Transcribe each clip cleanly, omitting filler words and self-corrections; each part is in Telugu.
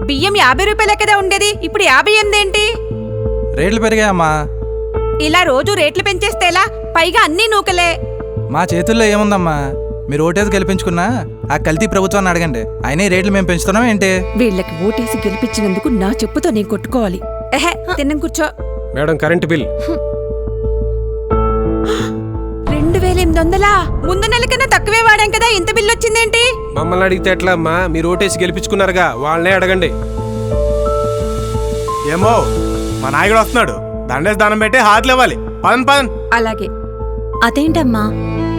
బియ్యం 50 రూపాయలే కదా ఉండేది, ఇప్పుడు 58 ఏంటి? రేట్లు పెరిగాయమ్మా. ఇలా రోజు రేట్లు పెంచేస్తే ఎలా? పైగా అన్నీ నూకలే. మా చేతుల్లో ఏముందమ్మా? మీరు ఓటేసి గెలిపించుకున్నా ఆ కల్తీ ప్రభుత్వాన్ని అడగండి. అయినా ఈ రేట్లు మేము పెంచుతున్నాం ఏంటి? వీళ్ళకి ఓటేసి గెలిపించినందుకు నా చెప్పుతో నేను కొట్టుకోవాలి. ఎహే, తిన్నం కూర్చో. Madam current bill 2800. ముందు నెల కన్నా తక్కువే వాడాం కదా, ఇంత బిల్లు వచ్చిందేంటి? మమ్మల్ని అడిగితే ఎట్లా అమ్మా? మీరు ఓటేసి గెలిపించుకున్నారుగా, వాళ్ళనే అడగండి. ఏమో మా నాయకుడు వస్తున్నాడు, దండేసి దానం పెట్టి హాతలు ఇవ్వాలి. పదన్ పదన్. అలాగే. అదేంటమ్మా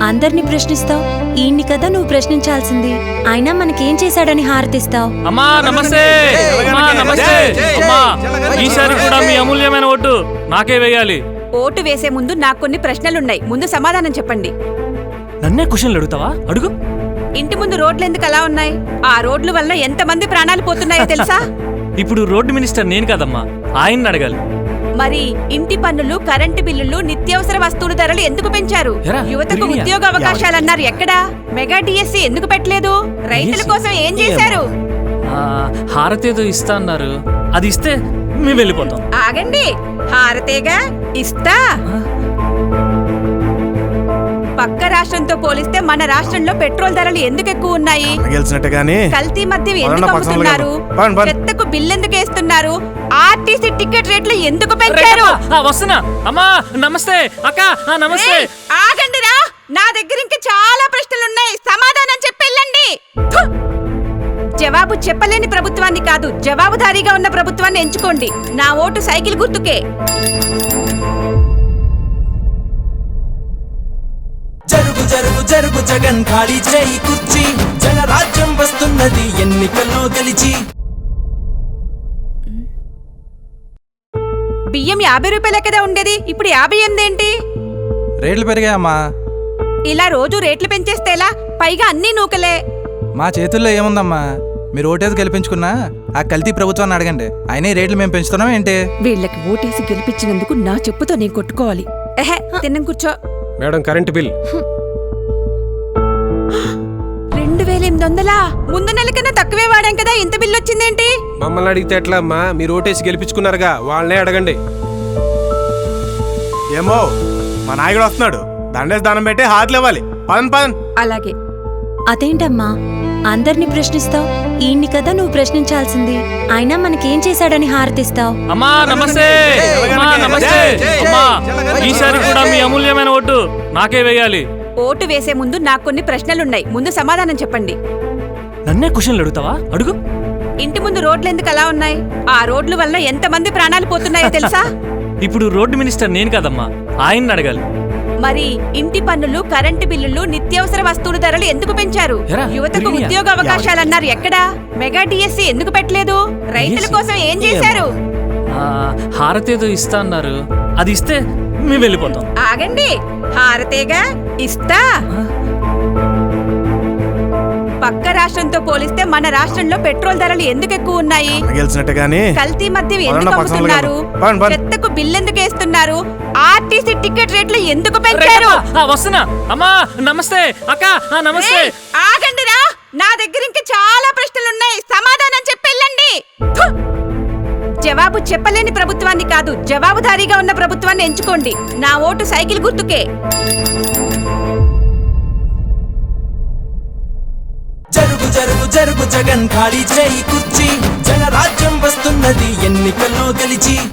అందరినీ ప్రశ్నిస్తావు? ఈయన్ని కదా నువ్వు ప్రశ్నించాల్సింది. అయినా మనకేం చేశాడని హారతిస్తావు? అమ్మా నమస్తే. అమ్మా నమస్తే. అమ్మా ఈసారి కూడా మీ అమూల్యమైన ఓటు నాకే వేయాలి. ఓటు వేసే ముందు నాకు కొన్ని ప్రశ్నలున్నాయి, ముందు సమాధానం చెప్పండి. నన్నే క్వశ్చన్లు అడుగుతావా? అడుగు. ఇంటి ముందు రోడ్లు ఎందుకు అలా ఉన్నాయి? ఆ రోడ్ల వల్ల ఎంతమంది ప్రాణాలు పోతున్నాయో తెలుసా? ఇప్పుడు రోడ్డు మినిస్టర్ నేను కదమ్మా, ఆయన్ని అడగాలి. మరి ఇంటి పన్నులు, కరెంటు బిల్లులు, నిత్యావసర వస్తువుల ధరలు ఎందుకు పెంచారు? ఎరా, యువతకు పెరిగినాయా? ఉద్యోగ అవకాశాలు అన్నారు, ఎక్కడా? మెగా డిఎస్సి ఎందుకు పెట్టలేదు? రైతుల కోసం ఏం చేశారు? హారతేదో ఇస్తా అన్నారు, అది ఇస్తే మేము వెళ్ళిపోతాం. ఆగండి, హారతేగా ఇస్తా. పక్క రాష్ట్రంతో పోలిస్తే మన రాష్ట్రంలో పెట్రోల్ ధరలు ఎందుకు ఎక్కువ ఉన్నాయి? గెలిచినట్టే గానీ కల్తీ మద్యం ఎందుకు అమ్ముతున్నారు? చెత్తకు బిల్లు ఎందుకు వేస్తున్నారు? ఆర్టీసీ టికెట్ రేట్లు ఎందుకు పెంచారు? వస్తున్నా. అమ్మా నమస్తే. అక్క నమస్తే. ఏయ్, ఆగండిరా, నా దగ్గర ఇంకా చాలా ప్రశ్నలున్నాయి, సమాధానం చెప్పెళ్ళండి. జవాబు చెప్పలేని ప్రభుత్వాన్ని కాదు, జవాబుదారీగా ఉన్న ప్రభుత్వాన్ని ఎంచుకోండి. నా ఓటు సైకిల్ గుర్తుకే. జరుగు జరుగు జరుగు జగన్ ఖాళీ చేయి కుర్చీ, జనరాజ్యం వస్తున్నది ఎన్నికల్లో గెలిచి. బియ్యం 50 రూపాయలే కదా ఉండేది, ఇప్పుడు 58 ఏంటి? రేట్లు పెరిగాయమ్మా. ఇలా రోజు రేట్లు పెంచేస్తే ఎలా? పైగా అన్నీ నూకలే. మా చేతుల్లో ఏముందమ్మా? మీరు ఓటేసి గెలిపించుకున్నా ఆ కల్తీ ప్రభుత్వాన్ని అడగండి. అయినా ఈ రేట్లు మేము పెంచుతున్నాం ఏంటి? వీళ్ళకి ఓటేసి గెలిపించినందుకు నా చెప్పుతో నేను కొట్టుకోవాలి. ఎహే, తిన్నం కూర్చో. Madam current bill 2800. ముందు నెల కన్నా తక్కువే వాడాం కదా, ఇంత బిల్లు వచ్చిందేంటి? మమ్మల్ని అడిగితే ఎట్లా అమ్మా? మీరు ఓటేసి గెలిపించుకున్నారుగా, వాళ్ళనే అడగండి. ఏమో మా నాయకుడు వస్తున్నాడు, దండేసి దానం పెట్టి హాతలు ఇవ్వాలి. పదన్ పదన్. అలాగే. అదేంటమ్మా అందరినీ ప్రశ్నిస్తావు? ఈయన్ని కదా నువ్వు ప్రశ్నించాల్సింది. అయినా మనకేం చేశాడని హారతిస్తావు? అమ్మా నమస్తే. అమ్మా నమస్తే. అమ్మా ఈసారి కూడా మీ అమూల్యమైన ఓటు నాకే వేయాలి. ఓటు వేసే ముందు నాకు కొన్ని ప్రశ్నలున్నాయి, ముందు సమాధానం చెప్పండి. నన్నే క్వశ్చన్లు అడుగుతావా? అడుగు. ఇంటి ముందు రోడ్లు ఎందుకు అలా ఉన్నాయి? ఆ రోడ్ల వల్ల ఎంతమంది ప్రాణాలు పోతున్నాయో తెలుసా? ఇప్పుడు రోడ్డు మినిస్టర్ నేను కదమ్మా, ఆయన్ని అడగాలి. మరి ఇంటి పన్నులు, కరెంటు బిల్లులు, నిత్యావసర వస్తువుల ధరలు ఎందుకు పెంచారు? ఎరా, యువతకు పెరిగినాయా? ఉద్యోగ అవకాశాలు అన్నారు, ఎక్కడా? మెగా డిఎస్సి ఎందుకు పెట్టలేదు? రైతుల కోసం ఏం చేశారు? హారతేదో ఇస్తా అన్నారు, అది ఇస్తే మేము వెళ్ళిపోతాం. ఆగండి, హారతేగా ఇస్తా. పక్క రాష్ట్రంతో పోలిస్తే మన రాష్ట్రంలో పెట్రోల్ ధరలు ఎందుకు ఎక్కువ ఉన్నాయి? గెలిచినట్టే గానీ కల్తీ మద్యం ఎందుకు అమ్ముతున్నారు? చెత్తకు బిల్లు ఎందుకు వేస్తున్నారు? ఆర్టీసీ టికెట్ రేట్లు ఎందుకు పెంచారు? వస్తున్నా. అమ్మా నమస్తే. అక్క నమస్తే. ఏయ్, ఆగండిరా, నా దగ్గర ఇంకా చాలా ప్రశ్నలున్నాయి, సమాధానం చెప్పెళ్ళండి. జవాబు చెప్పలేని ప్రభుత్వాన్ని కాదు, జవాబుదారీగా ఉన్న ప్రభుత్వాన్ని ఎంచుకోండి. నా ఓటు సైకిల్ గుర్తుకే. జరుగు జరుగు జరుగు జగన్ ఖాళీ చేయి కుర్చీ, జనరాజ్యం వస్తున్నది ఎన్నికల్లో గెలిచి.